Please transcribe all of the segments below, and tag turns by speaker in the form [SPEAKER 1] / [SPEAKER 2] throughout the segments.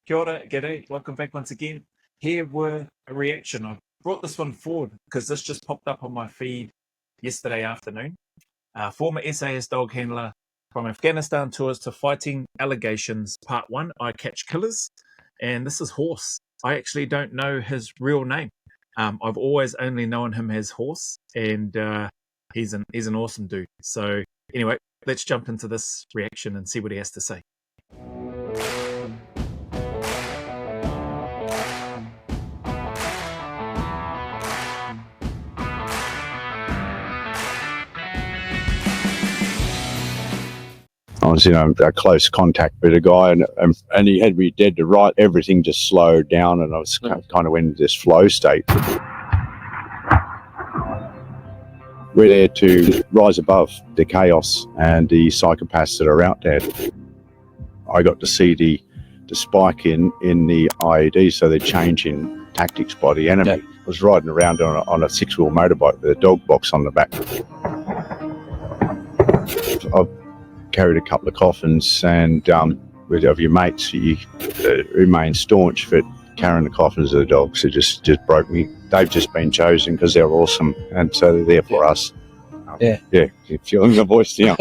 [SPEAKER 1] Kia ora, g'day, welcome back once again. Here were a reaction. I brought this one forward because this just popped up on my feed yesterday afternoon. Former SAS dog handler from Afghanistan tours to fighting allegations, part 1, I catch killers. And this is Horse. I actually don't know his real name. I've always only known him as Horse, and he's an awesome dude. So anyway, let's jump into this reaction and see what he has to say.
[SPEAKER 2] I was in a close contact with a guy, and he had me dead to right. Everything just slowed down, and I was kind of went into this flow state. We're there to rise above the chaos and the psychopaths that are out there. I got to see the spike in the IED, so they're changing tactics by the enemy. I was riding around on a six-wheel motorbike with a dog box on the back. I've carried a couple of coffins, and of your mates, you remain staunch, but carrying the coffins of the dogs, it just broke me. They've just been chosen because they're awesome, and so they're there for us. Yeah, you're feeling the voice now.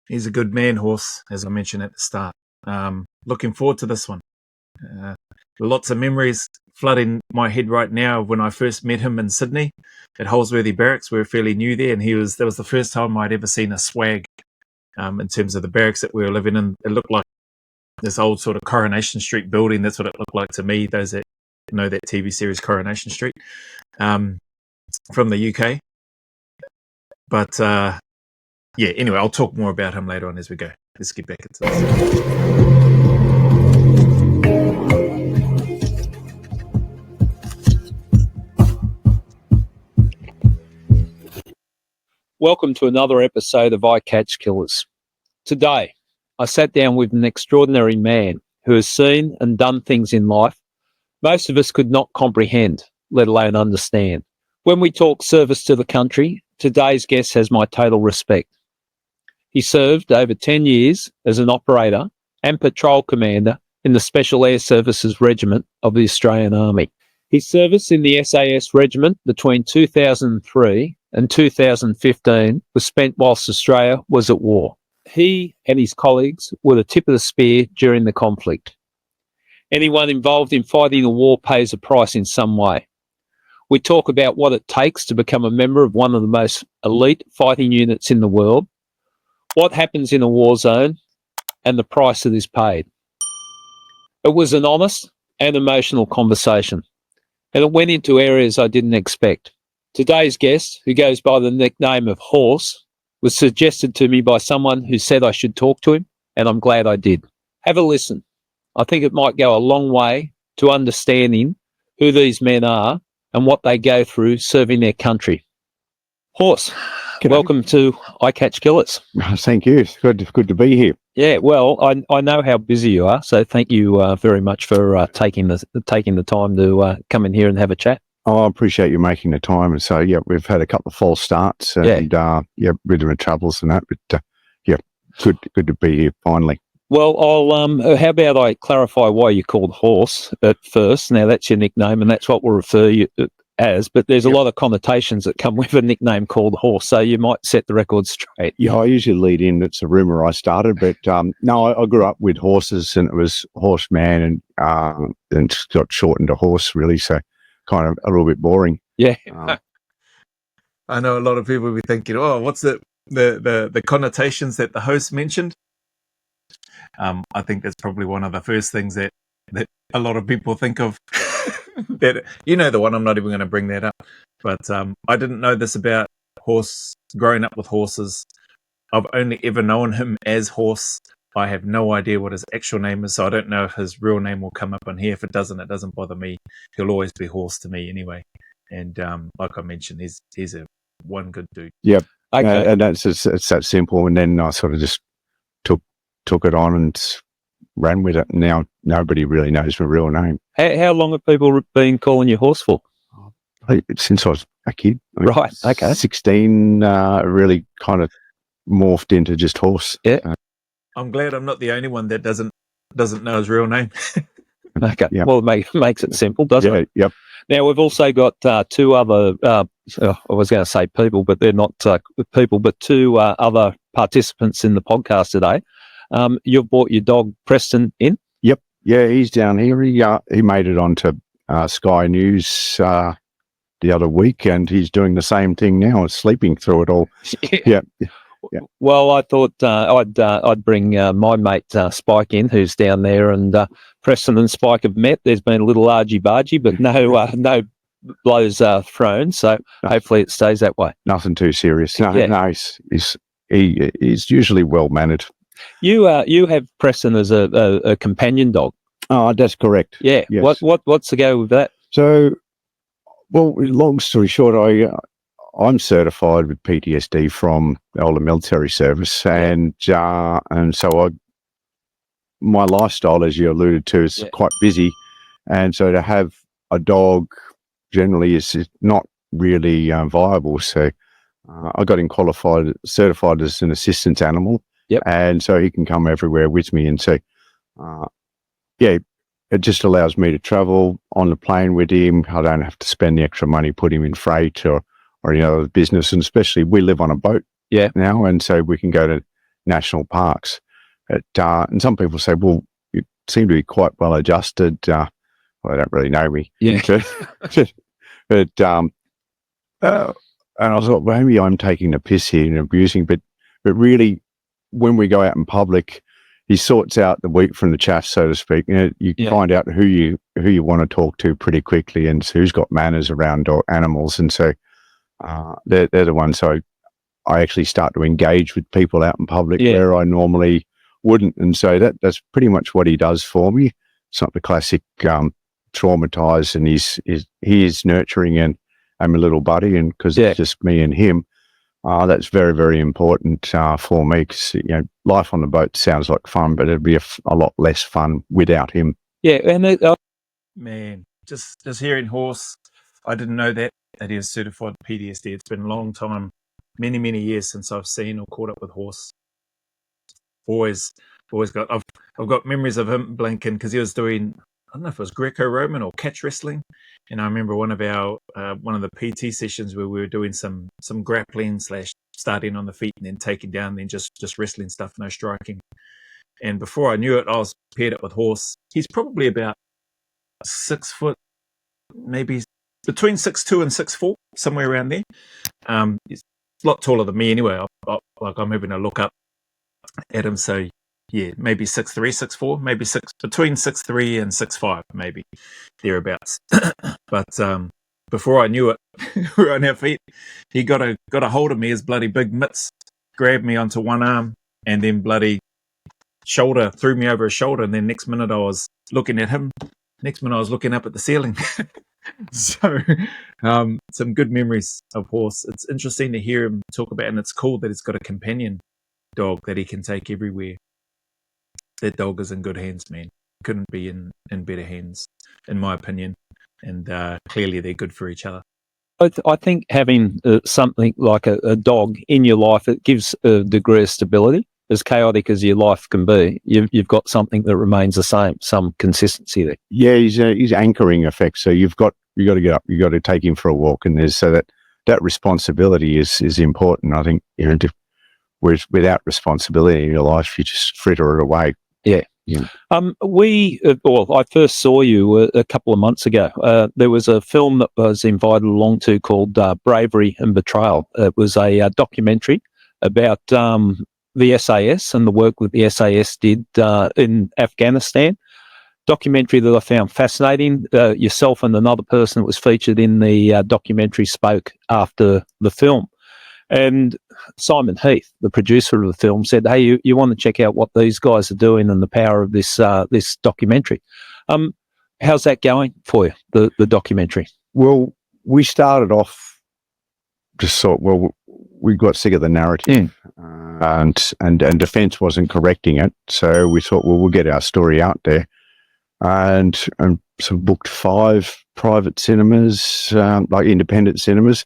[SPEAKER 1] He's a good man, Horse, as I mentioned at the start. Looking forward to this one. Lots of memories flooding my head right now when I first met him in Sydney at Holsworthy Barracks. We were fairly new there, and that was the first time I'd ever seen a swag in terms of the barracks that we were living in. It looked like this old sort of Coronation Street building. That's what it looked like to me, those that know that TV series Coronation Street, from the UK. But yeah, anyway, I'll talk more about him later on as we go. Let's get back into this.
[SPEAKER 3] Welcome to another episode of I Catch Killers. Today, I sat down with an extraordinary man who has seen and done things in life most of us could not comprehend, let alone understand. When we talk service to the country, today's guest has my total respect. He served over 10 years as an operator and patrol commander in the Special Air Services Regiment of the Australian Army. His service in the SAS Regiment between 2003 and 2015 was spent whilst Australia was at war. He and his colleagues were the tip of the spear during the conflict. Anyone involved in fighting a war pays a price in some way. We talk about what it takes to become a member of one of the most elite fighting units in the world, what happens in a war zone, and the price that is paid. It was an honest and emotional conversation, and it went into areas I didn't expect. Today's guest, who goes by the nickname of Horse, was suggested to me by someone who said I should talk to him, and I'm glad I did. Have a listen. I think it might go a long way to understanding who these men are and what they go through serving their country. Horse, welcome to I Catch Killers.
[SPEAKER 2] Thank you. It's good to be here.
[SPEAKER 3] Yeah, well, I know how busy you are, so thank you very much for taking the time to come in here and have a chat.
[SPEAKER 2] Oh, I appreciate you making the time. And so, yeah, we've had a couple of false starts, and rid of the troubles and that. But good to be here finally.
[SPEAKER 3] Well, how about I clarify why you're called Horse at first? Now, that's your nickname, and that's what we'll refer you as. But there's a lot of connotations that come with a nickname called Horse, so you might set the record straight.
[SPEAKER 2] Yeah, I usually lead in. It's a rumor I started, but no, I grew up with horses, and it was Horseman, and it's got shortened to Horse, really. So kind of a little bit boring.
[SPEAKER 3] Yeah.
[SPEAKER 1] I know a lot of people will be thinking, oh, what's the connotations that the host mentioned? I think that's probably one of the first things that a lot of people think of. That, you know, the one, I'm not even going to bring that up. But I didn't know this about Horse, growing up with horses. I've only ever known him as Horse. I have no idea what his actual name is, so I don't know if his real name will come up on here. If it doesn't bother me. He'll always be Horse to me anyway. And like I mentioned, he's a one good dude.
[SPEAKER 2] Yep.
[SPEAKER 3] Okay.
[SPEAKER 2] And it's that simple. And then I sort of just took it on and ran with it. And now nobody really knows my real name.
[SPEAKER 3] How long have people been calling you Horse for?
[SPEAKER 2] Since I was a kid. I mean,
[SPEAKER 3] Right, okay.
[SPEAKER 2] 16, really kind of morphed into just horse.
[SPEAKER 3] Yeah.
[SPEAKER 1] I'm glad I'm not the only one that doesn't know his real name.
[SPEAKER 3] Okay.
[SPEAKER 2] Yeah.
[SPEAKER 3] Well, it makes it simple, doesn't it?
[SPEAKER 2] Yep.
[SPEAKER 3] Now, we've also got two other, I was going to say people, but they're not people, but two other participants in the podcast today. You've brought your dog, Preston, in?
[SPEAKER 2] Yep. Yeah, he's down here. He made it onto Sky News the other week, and he's doing the same thing now, sleeping through it all. Yeah.
[SPEAKER 3] Well, I thought I'd bring my mate Spike in, who's down there, and Preston and Spike have met. There's been a little argy-bargy, but no blows thrown. So hopefully it stays that way.
[SPEAKER 2] Nothing too serious. No, he's usually well mannered.
[SPEAKER 3] You have Preston as a companion dog.
[SPEAKER 2] Oh, that's correct.
[SPEAKER 3] Yeah.
[SPEAKER 2] Yes.
[SPEAKER 3] What's the go with that?
[SPEAKER 2] So, well, long story short, I'm certified with PTSD from the older military service, and so my lifestyle, as you alluded to, is quite busy, and so to have a dog generally is not really viable. So I got him certified as an assistance animal, and so he can come everywhere with me, and so it just allows me to travel on the plane with him. I don't have to spend the extra money, put him in freight or business, and especially we live on a boat now, and so we can go to national parks. And some people say, well, you seem to be quite well adjusted. Well, they don't really know me.
[SPEAKER 3] Yeah.
[SPEAKER 2] But and I thought, well, maybe I'm taking the piss here and abusing, but really, when we go out in public, he sorts out the wheat from the chaff, so to speak. You find out who you want to talk to pretty quickly, and who's got manners around animals, and so they're the ones. So I actually start to engage with people out in public where I normally wouldn't, and so that's pretty much what he does for me. It's not the classic traumatized, and he is nurturing, and I'm a little buddy, and because it's just me and him. That's very, very important for me, because life on the boat sounds like fun, but it'd be a lot less fun without him.
[SPEAKER 3] Yeah, and
[SPEAKER 1] Man, just hearing horse, I didn't know that he is certified PTSD. It's been a long time, many, many years since I've seen or caught up with horse. Always got. I've got memories of him blinking because he was doing, I don't know if it was Greco-Roman or catch wrestling. And I remember one of the PT sessions where we were doing some grappling / starting on the feet and then taking down, then just wrestling stuff, no striking. And before I knew it, I was paired up with horse. He's probably about 6 foot, maybe between 6'2" and 6'4", somewhere around there. He's a lot taller than me anyway. I'm having a look up at him, so yeah, maybe 6'3", 6'4", maybe between 6'3" and 6'5", maybe thereabouts. But before I knew it, we were on our feet. He got a hold of me, his bloody big mitts, grabbed me onto one arm, and then bloody shoulder threw me over his shoulder. And then next minute I was looking at him. Next minute I was looking up at the ceiling. So some good memories of horse. It's interesting to hear him talk about, and it's cool that he's got a companion dog that he can take everywhere. That dog is in good hands, man. Couldn't be in better hands, in my opinion. And clearly they're good for each other.
[SPEAKER 3] I think having something like a dog in your life, it gives a degree of stability. As chaotic as your life can be, you've got something that remains the same, some consistency there.
[SPEAKER 2] Yeah, he's anchoring effect. So you've got to get up, you got to take him for a walk, and there's so that responsibility is important. I think without responsibility in your life, you just fritter it away.
[SPEAKER 3] Yeah. I first saw you a couple of months ago. There was a film that I was invited along to called Bravery and Betrayal. It was a documentary about the SAS and the work that the SAS did in Afghanistan. Documentary that I found fascinating. Yourself and another person that was featured in the documentary spoke after the film. And Simon Heath, the producer of the film, said, hey, you want to check out what these guys are doing and the power of this documentary. How's that going for you, the documentary?
[SPEAKER 2] Well, we started off just thought, well, we got sick of the narrative and Defence wasn't correcting it. So we thought, well, we'll get our story out there. and so booked 5 private cinemas, like independent cinemas,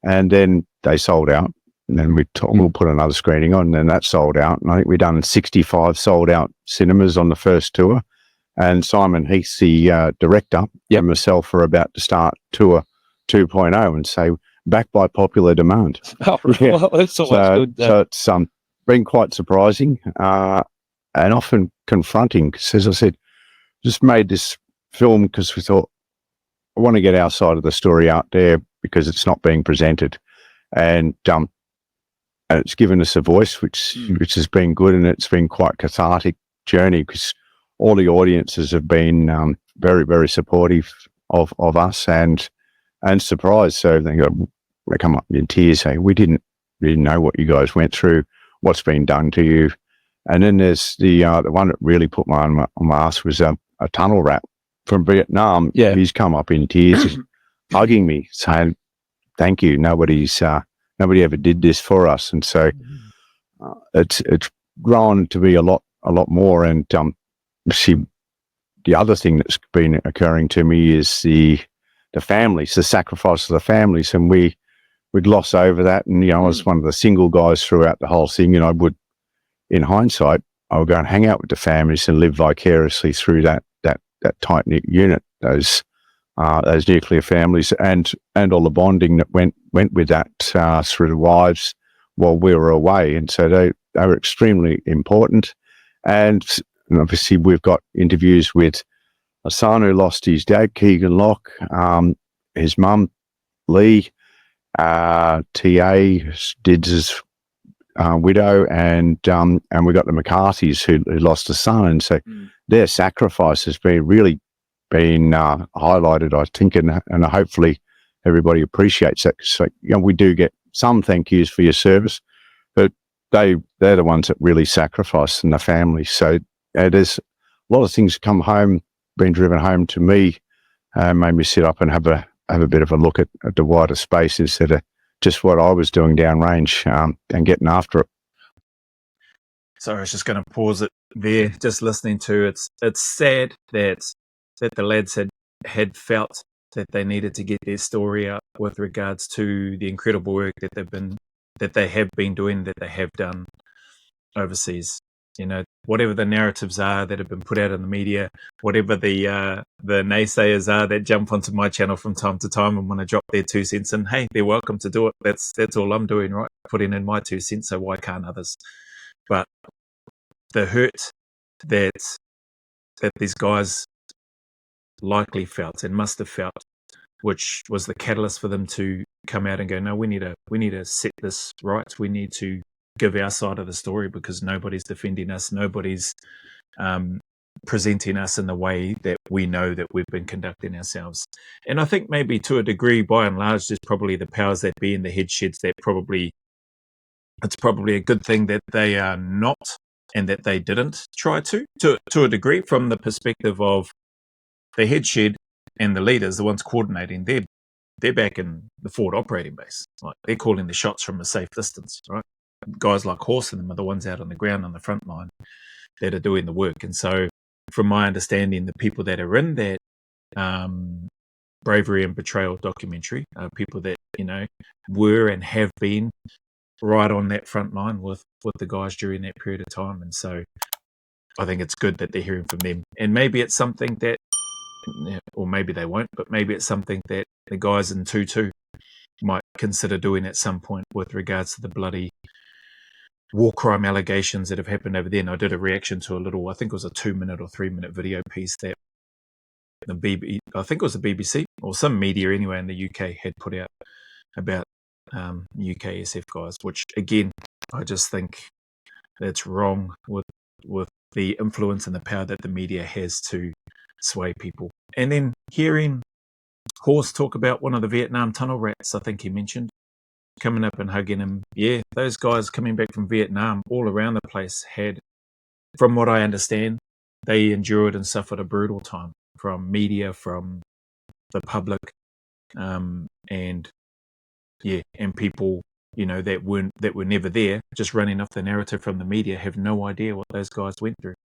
[SPEAKER 2] and then they sold out. And then we'll put another screening on, and then that sold out. And I think we've done 65 sold out cinemas on the first tour. And Simon Heath, the director, and myself are about to start tour 2.0 and say, back by popular demand.
[SPEAKER 3] Oh, well, that's always good.
[SPEAKER 2] So it's been quite surprising and often confronting, because, as I said, just made this film because we thought, I want to get our side of the story out there because it's not being presented. And it's given us a voice, which has been good, and it's been quite cathartic journey because all the audiences have been very, very supportive of us and surprised. So they come up in tears saying, we didn't know what you guys went through, what's been done to you. And then there's the one that really put my on my ass was a tunnel rat from Vietnam.
[SPEAKER 3] Yeah.
[SPEAKER 2] He's come up in tears, hugging me, saying, thank you. Nobody ever did this for us. And so it's grown to be a lot more. And see, the other thing that's been occurring to me is the families, the sacrifice of the families, and we'd gloss over that. And I was one of the single guys throughout the whole thing, and I would, in hindsight, I would go and hang out with the families and live vicariously through that tight knit unit, those nuclear families, and all the bonding that went with that through the wives while we were away. And so they were extremely important. And obviously we've got interviews with a son who lost his dad, Keegan Locke, his mum, Lee, T.A., Dids' widow, and we got the McCarthys who lost a son. And so their sacrifice has really been highlighted, I think, and hopefully everybody appreciates that. So, we do get some thank yous for your service, but they're the ones that really sacrifice, and the family. So there's a lot of things come home, been driven home to me, made me sit up and have a bit of a look at the wider space instead of just what I was doing downrange and getting after it.
[SPEAKER 1] Sorry, I was just going to pause it there, just listening to it. It's sad that the lads had felt that they needed to get their story out with regards to the incredible work that they have been doing, that they have done overseas. Whatever the narratives are that have been put out in the media, whatever the naysayers are that jump onto my channel from time to time and want to drop their 2 cents, and hey, they're welcome to do it. That's all I'm doing, right? Putting in my 2 cents, so why can't others? But the hurt that these guys likely felt and must have felt, which was the catalyst for them to come out and go, no, we need to set this right. We need to give our side of the story because nobody's defending us. Nobody's presenting us in the way that we know that we've been conducting ourselves. And I think maybe to a degree, by and large, there's probably the powers that be in the head sheds that it's probably a good thing that they are not, and that they didn't try to a degree, from the perspective of the head shed and the leaders, the ones coordinating. They're back in the forward operating base. Like, they're calling the shots from a safe distance, right? Guys like Horse and them are the ones out on the ground on the front line that are doing the work. And so, from my understanding, the people that are in that bravery and betrayal documentary are people that were and have been right on that front line with the guys during that period of time. And so I think it's good that they're hearing from them. And maybe it's something that, or maybe they won't, but maybe it's something that the guys in 2-2 might consider doing at some point with regards to the bloody war crime allegations that have happened over there. And I did a reaction to I think it was a 2-minute or 3-minute video piece that I think it was the BBC or some media anyway in the UK had put out about UK SF guys, which again, I just think that's wrong with the influence and the power that the media has to sway people. And then hearing Horse talk about one of the Vietnam tunnel rats, I think he mentioned, coming up and hugging him. Yeah, those guys coming back from Vietnam all around the place had, from what I understand, they endured and suffered a brutal time from media, from the public, and people, that were never there, just running off the narrative from the media, have no idea what those guys went through,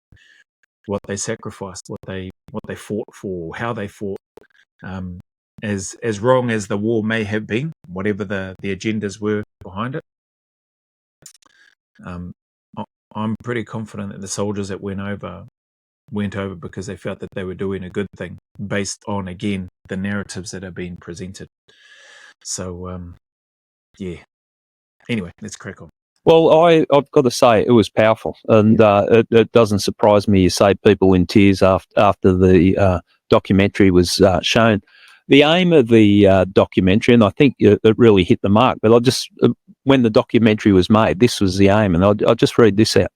[SPEAKER 1] what they sacrificed, what they they fought for, how they fought. As wrong as the war may have been, whatever the agendas were behind it, I'm pretty confident that the soldiers that went over because they felt that they were doing a good thing based on, again, the narratives that are being presented. So, yeah. Anyway, let's crack on.
[SPEAKER 3] Well, I've got to say it was powerful, and it doesn't surprise me you say people in tears after the documentary was shown. The aim of the documentary, and I think it really hit the mark, but when the documentary was made, this was the aim, and I'll just read this out.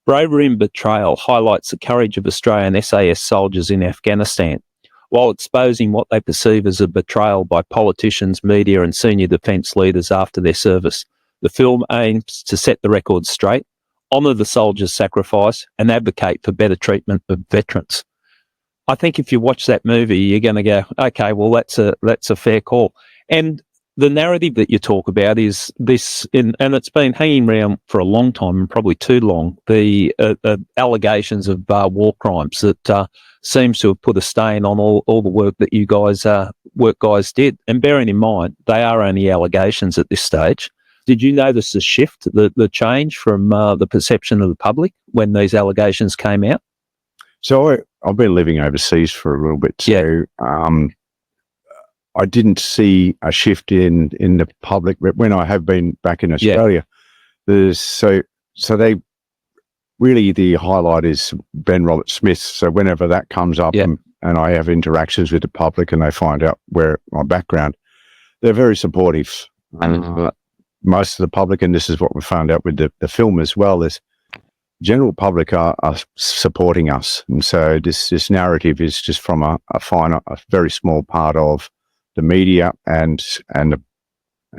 [SPEAKER 3] Bravery and betrayal highlights the courage of Australian SAS soldiers in Afghanistan, while exposing what they perceive as a betrayal by politicians, media and senior defence leaders after their service. The film aims to set the record straight, honour the soldiers' sacrifice and advocate for better treatment of veterans. I think if you watch that movie, you're going to go, okay, well, that's a fair call. And the narrative that you talk about is this, and it's been hanging around for a long time, and probably too long, the allegations of war crimes that seems to have put a stain on all the work that you guys did. And bearing in mind, they are only allegations at this stage. Did you notice the shift, the change from the perception of the public when these allegations came out?
[SPEAKER 2] So I've been living overseas for a little bit. So I didn't see a shift in the public when I have been back in Australia. So they really, the highlight is Ben Roberts-Smith. So whenever that comes up and I have interactions with the public and they find out where my background, they're very supportive. Most of the public, and this is what we found out with the film as well, is general public are supporting us. And so this narrative is just from a very small part of the media and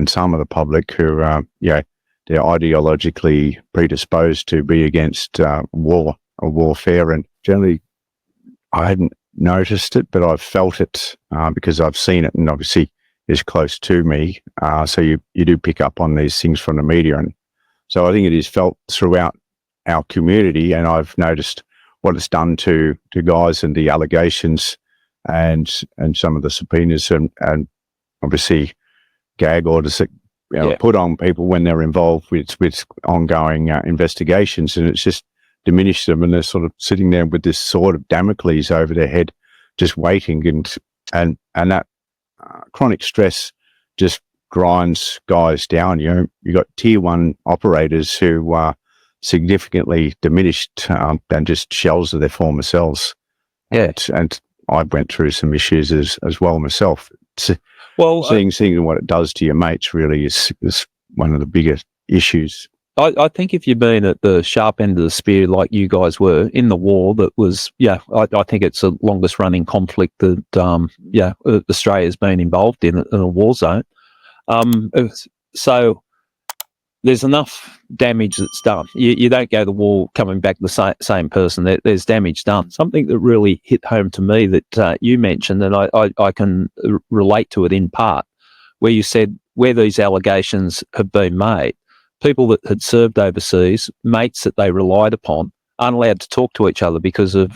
[SPEAKER 2] some of the public who they're ideologically predisposed to be against war or warfare. And generally, I hadn't noticed it, but I've felt it because I've seen it, and obviously is close to me. So you do pick up on these things from the media, and so I think it is felt throughout our community. And I've noticed what it's done to guys and the allegations and some of the subpoenas and obviously gag orders that put on people when they're involved with ongoing investigations, and it's just diminished them, and they're sort of sitting there with this sword of Damocles over their head, just waiting, and that chronic stress just grinds guys down. You got tier one operators who are significantly diminished and just shells of their former selves. And I went through some issues as well myself. Seeing what it does to your mates really is one of the biggest issues.
[SPEAKER 3] I think if you've been at the sharp end of the spear like you guys were in the war, that was, I think it's the longest running conflict that, Australia's been involved in a war zone. So there's enough damage that's done. You don't go to war coming back the same person. There's damage done. Something that really hit home to me that you mentioned, and I can relate to it in part, where you said where these allegations have been made, people that had served overseas, mates that they relied upon, aren't allowed to talk to each other because of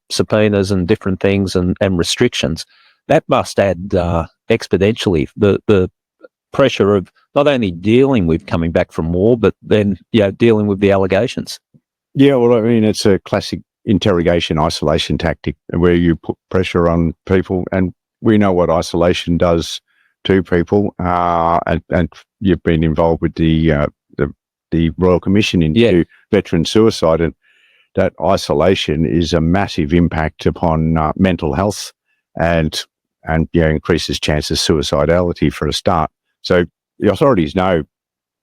[SPEAKER 3] subpoenas and different things and restrictions. That must add exponentially the pressure of not only dealing with coming back from war, but then dealing with the allegations.
[SPEAKER 2] Yeah, well, I mean, it's a classic interrogation isolation tactic where you put pressure on people, and we know what isolation does to people. And you've been involved with the Royal Commission into veteran suicide, and that isolation is a massive impact upon mental health and increases chances of suicidality for a start. So the authorities know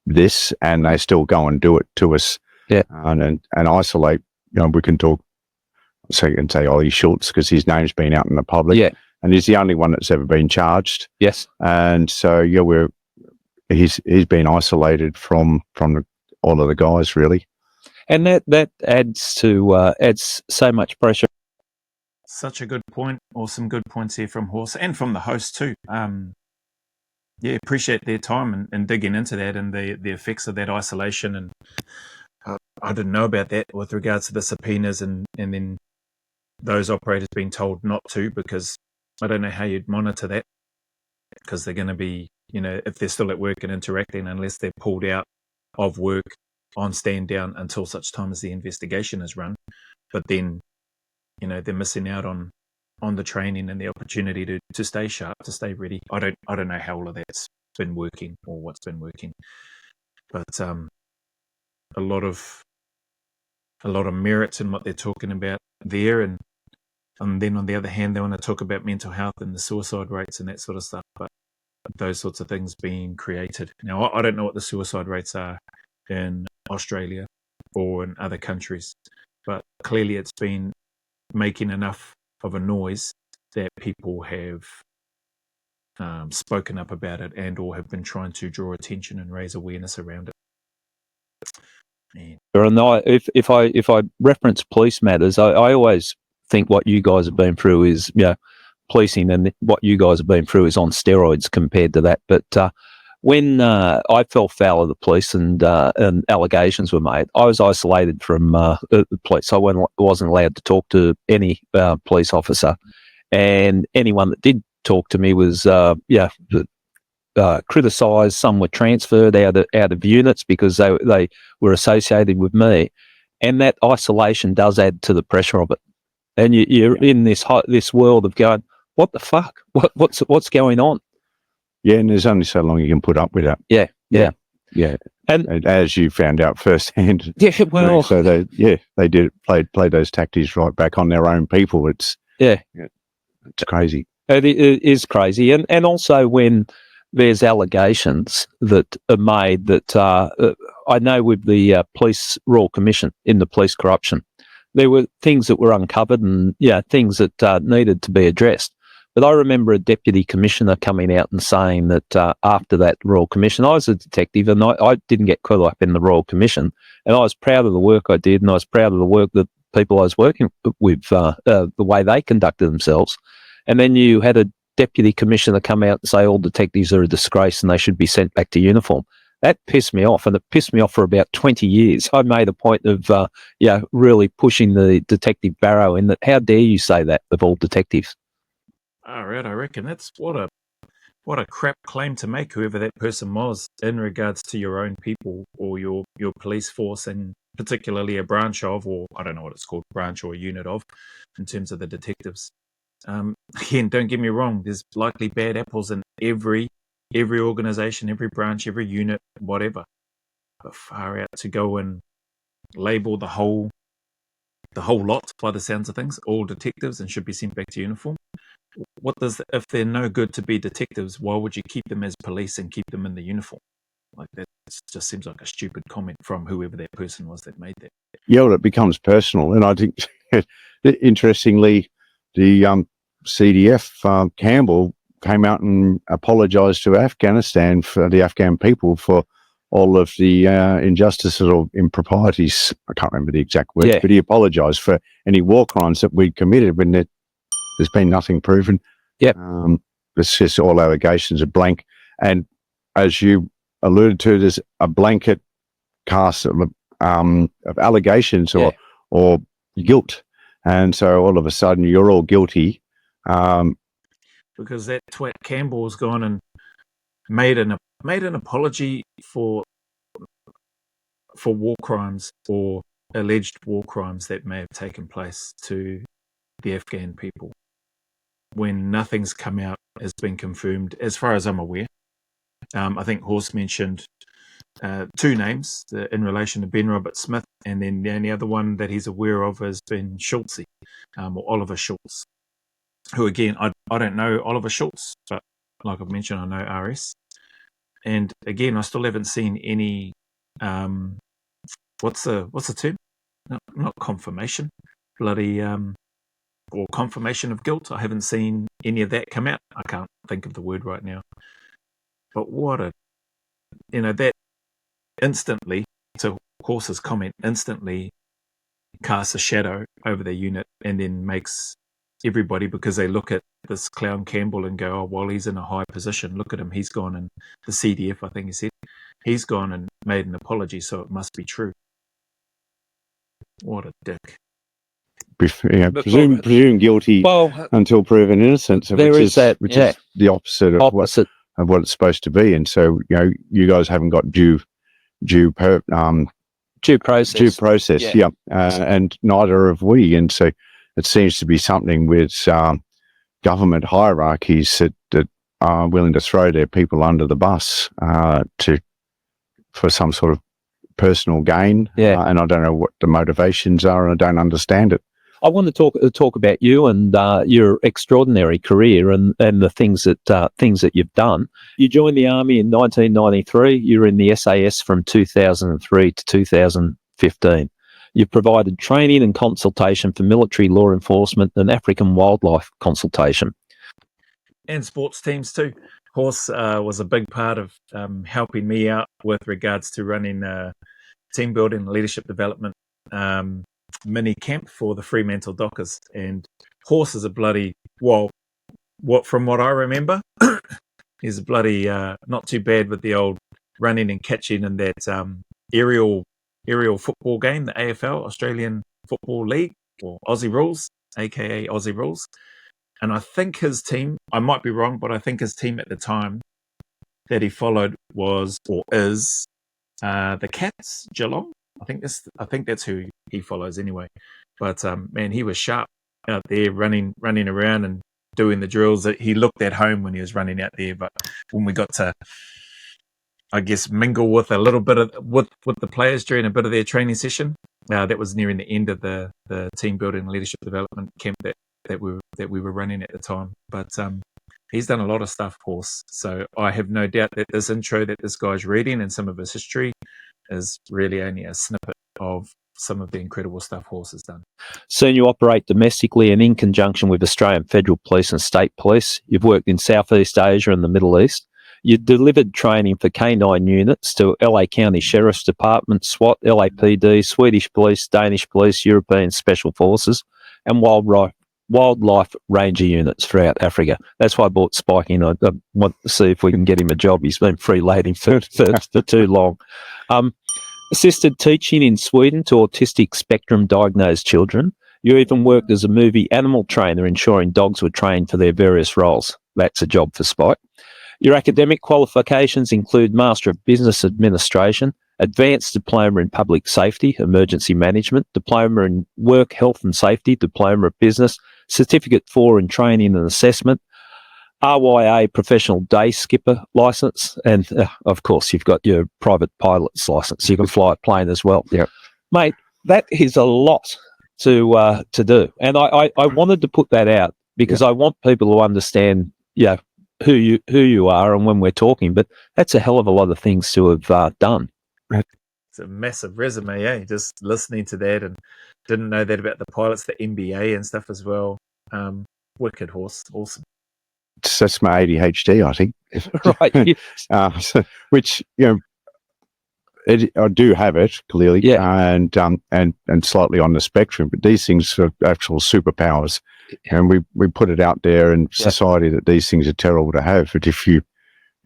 [SPEAKER 2] this, and they still go and do it to us, and isolate. We can talk, say Ollie Schultz, because his name's been out in the public, and he's the only one that's ever been charged.
[SPEAKER 3] Yes,
[SPEAKER 2] and so he's been isolated from all of the guys, really,
[SPEAKER 3] and that adds so much pressure.
[SPEAKER 1] Such a good point. Awesome, good points here from Horse and from the host too. Appreciate their time and digging into that and the effects of that isolation. And I didn't know about that with regards to the subpoenas and then those operators being told not to, because I don't know how you'd monitor that, because they're going to be, if they're still at work and interacting, unless they're pulled out of work on stand down until such time as the investigation is run. But then, they're missing out on the training and the opportunity to stay sharp, to stay ready. I don't know how all of that's been working or what's been working, but a lot of merits in what they're talking about there, and then on the other hand, they want to talk about mental health and the suicide rates and that sort of stuff. But those sorts of things being created now, I don't know what the suicide rates are in Australia or in other countries, but clearly it's been making enough of a noise that people have spoken up about it and or have been trying to draw attention and raise awareness around it.
[SPEAKER 3] And if I reference police matters, I always think what you guys have been through is policing, and what you guys have been through is on steroids compared to that. But when I fell foul of the police and allegations were made, I was isolated from the police. I wasn't allowed to talk to any police officer, and anyone that did talk to me was criticised. Some were transferred out of units because they were associated with me, and that isolation does add to the pressure of it. And you're in this world of going, what the fuck? What's going on?
[SPEAKER 2] Yeah, and there's only so long you can put up with that.
[SPEAKER 3] Yeah.
[SPEAKER 2] And as you found out firsthand.
[SPEAKER 3] Yeah, well,
[SPEAKER 2] so they did played those tactics right back on their own people. It's crazy.
[SPEAKER 3] It is crazy, and also when there's allegations that are made that I know with the Police Royal Commission in the police corruption, there were things that were uncovered and things that needed to be addressed. But I remember a deputy commissioner coming out and saying that after that Royal Commission, I was a detective and I didn't get caught up in the Royal Commission, and I was proud of the work I did, and I was proud of the work that people I was working with, the way they conducted themselves. And then you had a deputy commissioner come out and say all detectives are a disgrace and they should be sent back to uniform. That pissed me off, and it pissed me off for about 20 years. I made a point of really pushing the detective barrow in that. How dare you say that of all detectives?
[SPEAKER 1] All right, I reckon that's what a crap claim to make, whoever that person was, in regards to your own people or your police force, and particularly a branch of, or I don't know what it's called, branch or unit of, in terms of the detectives. Again, don't get me wrong, there's likely bad apples in every organisation, every branch, every unit, whatever. But far out to go and label the whole lot, by the sounds of things, all detectives and should be sent back to uniform. If they're no good to be detectives, why would you keep them as police and keep them in the uniform? Like, that just seems like a stupid comment from whoever that person was that made that.
[SPEAKER 2] Yeah, well, it becomes personal, and I think interestingly, the CDF Campbell came out and apologised to Afghanistan, for the Afghan people, for all of the injustices or improprieties. I can't remember the exact words, but he apologised for any war crimes that we'd committed when there's been nothing proven. It's just all allegations are blank. And as you alluded to, there's a blanket cast of allegations or guilt. And so all of a sudden you're all guilty.
[SPEAKER 1] Because that twat Campbell's gone and made an apology for war crimes or alleged war crimes that may have taken place to the Afghan people, when nothing's come out, has been confirmed, as far as I'm aware. I think Horse mentioned two names in relation to Ben Robert Smith, and then the only other one that he's aware of has been Schultz, or Oliver Schultz, who, again, I don't know Oliver Schultz, but like I've mentioned, I know RS. And again, I still haven't seen any, what's the term? Not confirmation, bloody, or confirmation of guilt. I haven't seen any of that come out. I can't think of the word right now. But that instantly, to Horse's comment, instantly casts a shadow over their unit, and then makes everybody, because they look at this clown Campbell and go, oh, well, he's in a high position. Look at him. He's gone, and the CDF, I think he said, he's gone and made an apology, so it must be true. What a dick.
[SPEAKER 2] presume guilty until proven innocent, which is the opposite of what it's supposed to be. And so, you guys haven't got due process, yeah. And neither have we. And so it seems to be something with government hierarchies that are willing to throw their people under the bus for some sort of personal gain. And I don't know what the motivations are, and I don't understand it.
[SPEAKER 3] I want to talk about you and your extraordinary career and the things that you've done. You joined the Army in 1993. You were in the SAS from 2003 to 2015. You've provided training and consultation for military law enforcement and African wildlife consultation.
[SPEAKER 1] And sports teams too. Horse was a big part of helping me out with regards to running team building, leadership development mini camp for the Fremantle Dockers. And Horse is a bloody, from what I remember, he's a bloody not too bad with the old running and catching in that aerial football game, the AFL, Australian Football League, or Aussie Rules, aka Aussie Rules. And I think his team, I might be wrong, but I think his team at the time that he followed was or is the Cats, Geelong. I think that's who he follows anyway. But man, he was sharp out there running around and doing the drills. That he looked at home when he was running out there. But when we got to, I guess, mingle with a little bit of with the players during a bit of their training session, that was nearing the end of the team building and leadership development camp that we were running at the time. But he's done a lot of stuff, Horse. So I have no doubt that this intro that this guy's reading and some of his history is really only a snippet of some of the incredible stuff Horse has done.
[SPEAKER 3] Soon you operate domestically and in conjunction with Australian Federal Police and State Police. You've worked in Southeast Asia and the Middle East. You delivered training for K9 units to LA County Sheriff's Department, SWAT, LAPD, Swedish Police, Danish Police, European Special Forces, and wildlife ranger units throughout Africa. That's why I brought Spike in. I want to see if we can get him a job. He's been freelating for too long. Assisted teaching in Sweden to autistic spectrum diagnosed children. You even worked as a movie animal trainer, ensuring dogs were trained for their various roles. That's a job for Spike. Your academic qualifications include Master of Business Administration, Advanced Diploma in Public Safety, Emergency Management, Diploma in Work, Health and Safety, Diploma of Business, Certificate 4 in Training and Assessment, RYA Professional Day Skipper Licence, and of course you've got your private pilot's licence. You can fly a plane as well.
[SPEAKER 2] Yeah,
[SPEAKER 3] mate, that is a lot to do, and I wanted to put that out because I want people to understand, who you are and when we're talking. But that's a hell of a lot of things to have done.
[SPEAKER 1] It's a massive resume, eh? Just listening to that, and didn't know that about the pilots, the MBA and stuff as well. Wicked, Horse, awesome.
[SPEAKER 2] That's my ADHD, I think.
[SPEAKER 3] Right.
[SPEAKER 2] Which I do have it clearly, and slightly on the spectrum. But these things are actual superpowers, and we put it out there in society that these things are terrible to have. But if you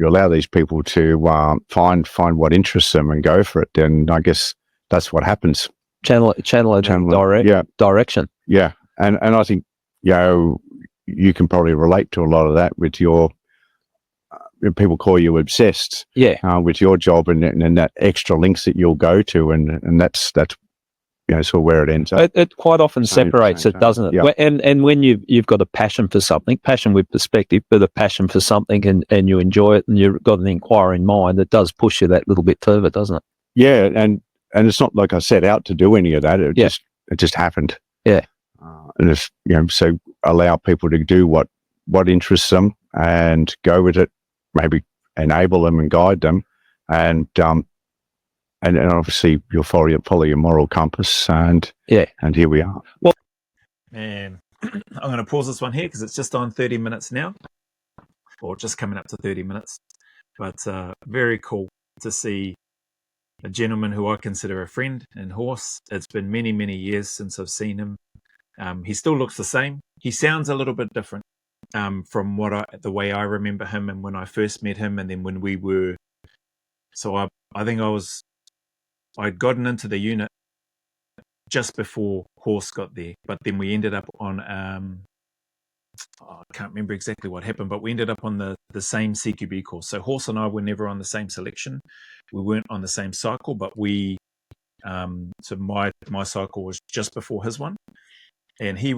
[SPEAKER 2] allow these people to find what interests them and go for it, then I guess that's what happens.
[SPEAKER 3] Channel direction.
[SPEAKER 2] Yeah, and I think you can probably relate to a lot of that with your. People call you obsessed, with your job and that extra links that you'll go to, and that's sort of where it ends up.
[SPEAKER 3] It quite often separates it, doesn't it?
[SPEAKER 2] Yeah.
[SPEAKER 3] And when you've got a passion for something, passion with perspective, but a passion for something, and you enjoy it, and you've got an inquiring mind, it does push you that little bit further, doesn't it?
[SPEAKER 2] Yeah, and it's not like I set out to do any of that. It just happened.
[SPEAKER 3] Yeah,
[SPEAKER 2] and if so allow people to do what interests them and go with it. Maybe enable them and guide them, and obviously you'll follow your moral compass, and here we are.
[SPEAKER 1] Well, man, I'm going to pause this one here because it's just on 30 minutes now, or just coming up to 30 minutes. But very cool to see a gentleman who I consider a friend in Horse. It's been many, many years since I've seen him. He still looks the same. He sounds a little bit different. From the way I remember him and when I first met him, and then when we were, so I think I'd gotten into the unit just before horse got there. But then we ended up on I can't remember exactly what happened, but we ended up on the same CQB course. So horse and I were never on the same selection. We weren't on the same cycle, but we so my cycle was just before his one, and he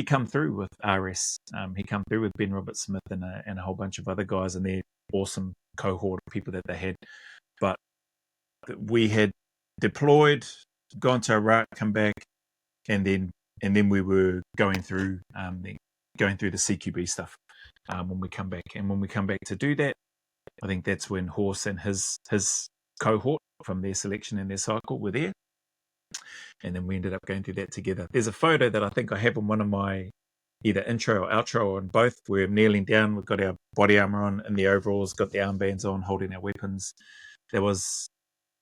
[SPEAKER 1] come through with RS. He come through with Ben Robert Smith and a whole bunch of other guys, and their awesome cohort of people that they had. But we had deployed, gone to Iraq, come back, and then we were going through the CQB stuff when we come back. And when we come back to do that, I think that's when Horse and his cohort from their selection and their cycle were there. And then we ended up going through that together. There's a photo that I think I have in one of my either intro or outro, or on both. We're kneeling down. We've got our body armor on and the overalls, got the armbands on, holding our weapons. There was,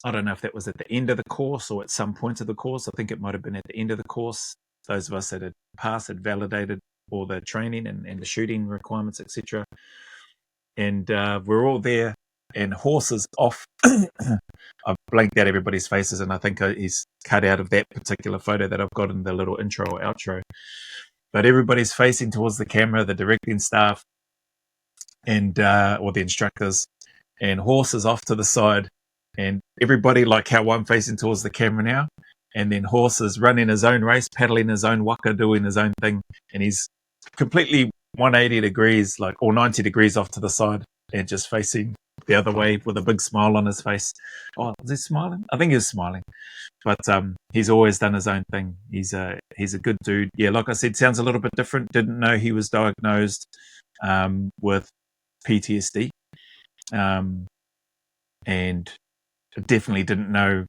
[SPEAKER 1] I don't know if that was at the end of the course or at some point of the course. I think it might have been at the end of the course. Those of us that had passed had validated all the training and the shooting requirements, etc. And we're all there, and Horse is off. I've blanked out everybody's faces, and I think he's cut out of that particular photo that I've got in the little intro or outro. But everybody's facing towards the camera, the directing staff, and or the instructors, and Horse is off to the side, and everybody, like how I'm facing towards the camera now, and then Horse is running his own race, paddling his own waka, doing his own thing, and he's completely 180 degrees, like, or 90 degrees off to the side, and just facing the other way with a big smile on his face. Oh, is he smiling? I think he's smiling. But he's always done his own thing. He's a good dude. Yeah, like I said, sounds a little bit different. Didn't know he was diagnosed with PTSD, and definitely didn't know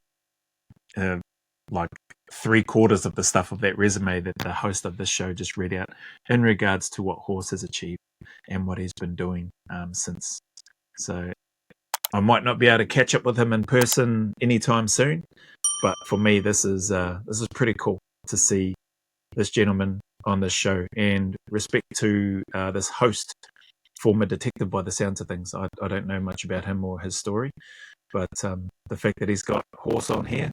[SPEAKER 1] like 3/4 of the stuff of that resume that the host of this show just read out in regards to what Horse has achieved and what he's been doing since. So I might not be able to catch up with him in person anytime soon, but for me, this is pretty cool to see this gentleman on this show. And respect to this host, former detective by the sounds of things. I don't know much about him or his story, but the fact that he's got Horse on here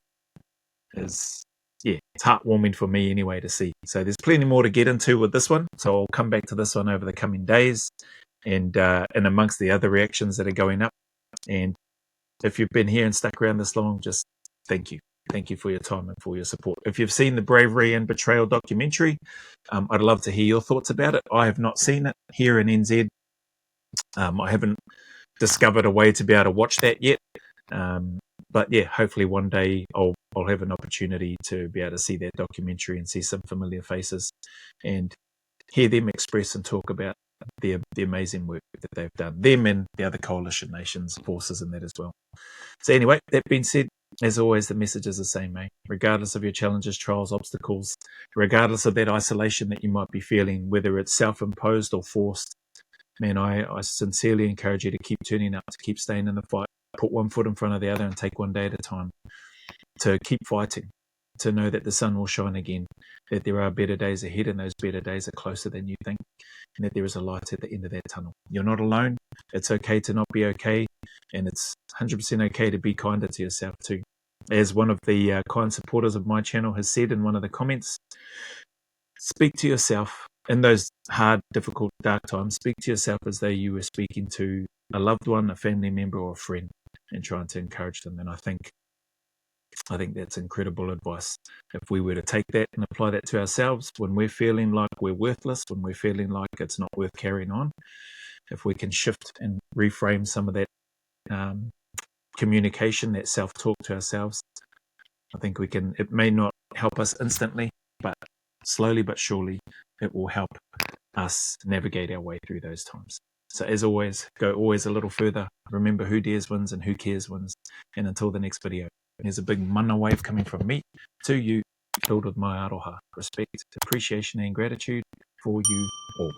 [SPEAKER 1] is, yeah, it's heartwarming for me anyway to see. So there's plenty more to get into with this one. So I'll come back to this one over the coming days, and amongst the other reactions that are going up. And if you've been here and stuck around this long, just thank you. Thank you for your time and for your support. If you've seen the Bravery and Betrayal documentary, I'd love to hear your thoughts about it. I have not seen it here in NZ. I haven't discovered a way to be able to watch that yet. But yeah, hopefully one day I'll have an opportunity to be able to see that documentary and see some familiar faces and hear them express and talk about the amazing work that they've done, them and the other coalition nations, forces in that as well. So anyway, that being said, as always, the message is the same, mate. Regardless of your challenges, trials, obstacles, regardless of that isolation that you might be feeling, whether it's self-imposed or forced, man, I sincerely encourage you to keep turning up, to keep staying in the fight, put one foot in front of the other and take one day at a time, to keep fighting, to know that the sun will shine again, that there are better days ahead and those better days are closer than you think, and that there is a light at the end of that tunnel. You're not alone. It's okay to not be okay, and it's 100% okay to be kinder to yourself too. As one of the kind supporters of my channel has said in one of the comments, speak to yourself in those hard, difficult, dark times. Speak to yourself as though you were speaking to a loved one, a family member, or a friend, and trying to encourage them. And I think that's incredible advice. If we were to take that and apply that to ourselves when we're feeling like we're worthless, when we're feeling like it's not worth carrying on, if we can shift and reframe some of that communication, that self-talk to ourselves, I think we can. It may not help us instantly, but slowly but surely it will help us navigate our way through those times. So as always, go always a little further. Remember, who dares wins and who cares wins. And until the next video, there's a big mana wave coming from me to you, filled with my aroha, respect, appreciation and gratitude for you all.